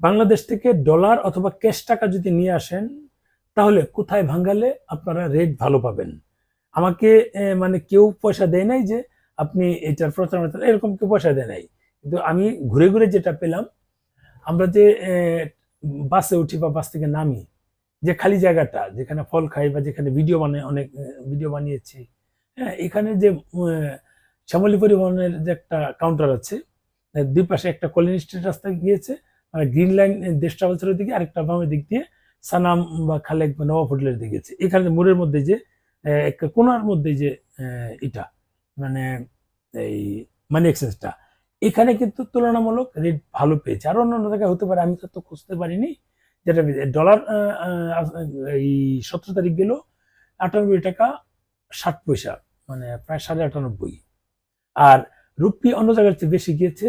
বাংলাদেশ থেকে ডলার অথবা ক্যাশ টাকা যদি নিয়ে আসেন, তাহলে কোথায় ভাঙালে আপনারা রেট ভালো পাবেন? আমাকে মানে কেউ পয়সা দেয় নাই যে আপনি এটার প্রচারণা, এরকম কেউ পয়সা দেয় নাই। কিন্তু আমি ঘুরে ঘুরে যেটা পেলাম, আমরা যে বাসে উঠি বা বাস থেকে নামি, যে খালি জায়গাটা যেখানে ফল খাই বা যেখানে ভিডিও বানাই, অনেক ভিডিও বানিয়েছি, হ্যাঁ, এখানে যে শ্যামলী পরিবহনের যে একটা কাউন্টার আছে, দুই পাশে একটা কলোনি স্ট্রিট রাস্তা গিয়েছে, মানে গ্রিন লাইন দেশ ট্রাভেলসের দিকে, আরেকটা বামের দিক দিয়ে সানাম বা খালেক বা নবাব হোটেলের দিকে গেছে। এখানে মোড়ের মধ্যে যে একটা কোনার মধ্যে যে এটা মানে এই মানি এক্সচেঞ্জটা, এখানে কিন্তু তুলনামূলক রেট ভালো পেয়েছে। আর অন্য জায়গায় হতে পারে, আমি তো খুঁজতে পারিনি। যেটা ডলার এই 17 তারিখ গেল 98 টাকা 60 পয়সা, মানে প্রায় 98.5। আর রুপি অন্য জায়গার চেয়ে বেশি গিয়েছে,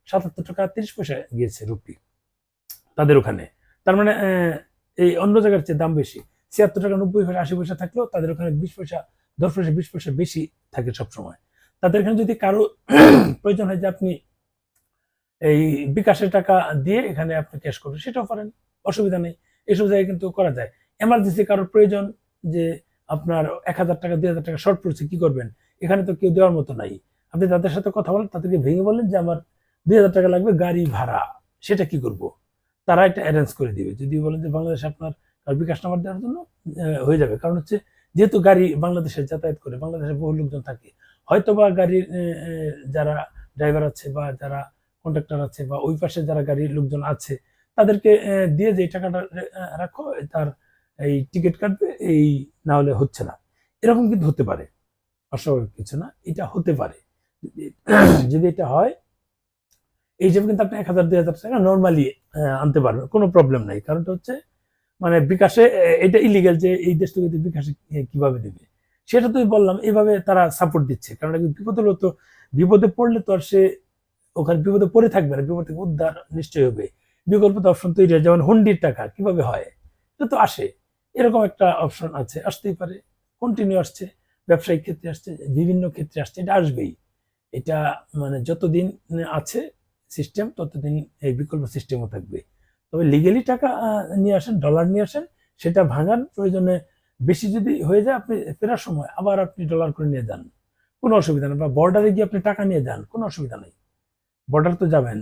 77 টাকা 30 পয়সা গিয়েছে রুপি তাদের ওখানে। তার মানে এই অন্য জায়গার চেয়ে দাম বেশি। 76 টাকা 90 পয়সা 80 পয়সা থাকলেও তাদের ওখানে 20 পয়সা 10 পয়সা 20 পয়সা বেশি থাকে সবসময়। তাদের এখানে যদি কারো প্রয়োজন হয় যে আপনি এই বিকাশের টাকা দিয়ে এখানে আপনি ক্যাশ করবেন, সেটাও পারেন, অসুবিধা নেই। এসব জায়গায় কিন্তু করা যায়। এমার্জেন্সি কারোর প্রয়োজন যে আপনার 1000 টাকা 2000 টাকা শর্ট পড়ছে, কি করবেন? এখানে তো কেউ দেওয়ার মতো নাই। আপনি তাদের সাথে কথা বলেন, তাদেরকে ভেঙে বলেন যে আমার 2000 টাকা লাগবে গাড়ি ভাড়া, সেটা কি করব? তারা এটা অ্যারেঞ্জ করে দিবে। যদি বলেন যে বাংলাদেশে আপনার বিকাশ নাম্বার দেওয়ার জন্য, হয়ে যাবে। কারণ হচ্ছে যেহেতু গাড়ি বাংলাদেশে যাতায়াত করে, বাংলাদেশে বহু লোকজন থাকে, হয়তো বা গাড়ির যারা ড্রাইভার আছে বা যারা কন্ট্রাক্টর আছে বা ওই পাশে যারা গাড়ির লোকজন আছে, তাদেরকে দিয়ে যে টাকাটা রাখো, তার এই টিকিট কাটবে, এই না হলে হচ্ছে না, এরকম কিন্তু হতে পারে। অস্বাভাবিক কিছু না, এটা হতে পারে। যদি এটা হয়, এই হিসেবে কিন্তু আপনি 1000 2000 টাকা নর্মালি আনতে পারবেন, কোনো প্রবলেম নাই। কারণটা হচ্ছে মানে বিকাশে এটা ইলিগাল যে এই দেশ থেকে বিকাশে কিভাবে দেবে, সেটা তো বললাম। এইভাবে তারা সাপোর্ট দিচ্ছে, কারণ বিপদ হলো তো, বিপদে পড়লে তো আর সে ওখানে বিপদে পড়ে থাকবে না, বিপদ থেকে উদ্ধার নিশ্চয়ই হবে। বিকল্প অপশন তৈরি হয়, যেমন হুন্ডির টাকা কিভাবে হয়, এটা তো আসে, এরকম একটা অপশন আছে, আসতেই পারে। কন্টিনিউ আসছে, ব্যবসায়িক ক্ষেত্রে আসছে, বিভিন্ন ক্ষেত্রে আসছে, এটা আসবেই। এটা মানে যতদিন আছে সিস্টেম, ততদিন এই বিকল্প সিস্টেমও থাকবে। তবে লিগেলি টাকা নিয়ে আসেন, ডলার নিয়ে আসেন, সেটা ভাঙার প্রয়োজনে বেশি যদি হয়ে যায়, আপনি ফেরার সময় আবার আপনি ডলার করে নিয়ে যান, কোনো অসুবিধা নেই। বা বর্ডারে গিয়ে আপনি টাকা নিয়ে যান, কোনো অসুবিধা নেই। বর্ডার তো যাবেন,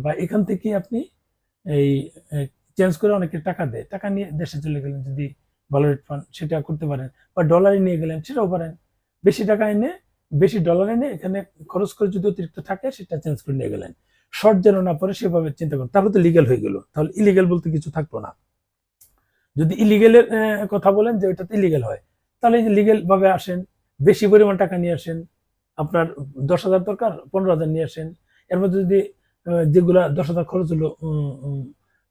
বা এখান থেকে আপনি এই চেঞ্জ করে অনেকে টাকা দেয়, টাকা নিয়ে দেশে চলে গেলেন, যদি ভালো রেট পান সেটা করতে পারেন। বা ডলারে নিয়ে গেলেন, সেটাও পারেন। বেশি টাকা এনে, বেশি ডলার এনে এখানে খরচ করে যদি অতিরিক্ত থাকে, সেটা চেঞ্জ করে নিয়ে গেলেন। শর্ট যেন না পরে সেভাবে চিন্তা করুন, তাহলে তো লিগেল হয়ে গেল। তাহলে ইলিগেল বলতে কিছু থাকলো না। যদি ইলিগেলের কথা বলেন যে ওইটাতে ইলিগেল হয়, তাহলে লিগেল ভাবে আসেন, বেশি পরিমাণ টাকা নিয়ে আসেন। আপনার 10,000 দরকার, 15,000 নিয়ে আসেন। এর মধ্যে যদি যেগুলা 10,000 খরচ হলো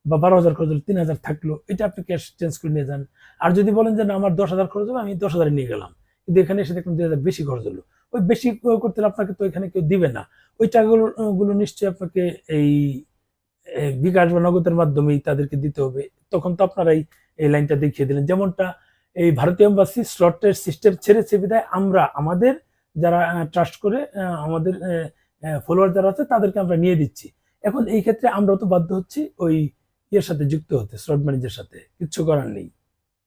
বা 12,000 খরচ হলো, 3,000 থাকলো, এটা আপনি ক্যাশ চেঞ্জ করে নিয়ে যান। আর যদি বলেন যে না, আমার 10,000 খরচ হলো, আমি 10,000 নিয়ে গেলাম, কিন্তু এখানে এসে দেখলাম 2,000 বেশি খরচ হলো, ওই বেশি করতে হলে আপনাকে তো এখানে কেউ দিবে না। ওই টাকাগুলো নিশ্চয়ই আপনাকে এই বিকাশ বা নগদের মাধ্যমেই তাদেরকে দিতে হবে। তখন তো আপনারাই এই লাইনটা দেখিয়ে দিলেন। যেমনটা এই ভারতীয় এম্বাসি স্লটের সিস্টেম ছেড়েছে বিধায় আমরা আমাদের যারা ট্রাস্ট করে, আমাদের ফলোয়ার যারা আছে, তাদেরকে আমরা নিয়ে দিচ্ছি। এখন এই ক্ষেত্রে আমরাও তো বাধ্য হচ্ছি ওই ইয়ের সাথে যুক্ত হতে, স্লট ম্যানেজের সাথে, কিচ্ছু করার নেই।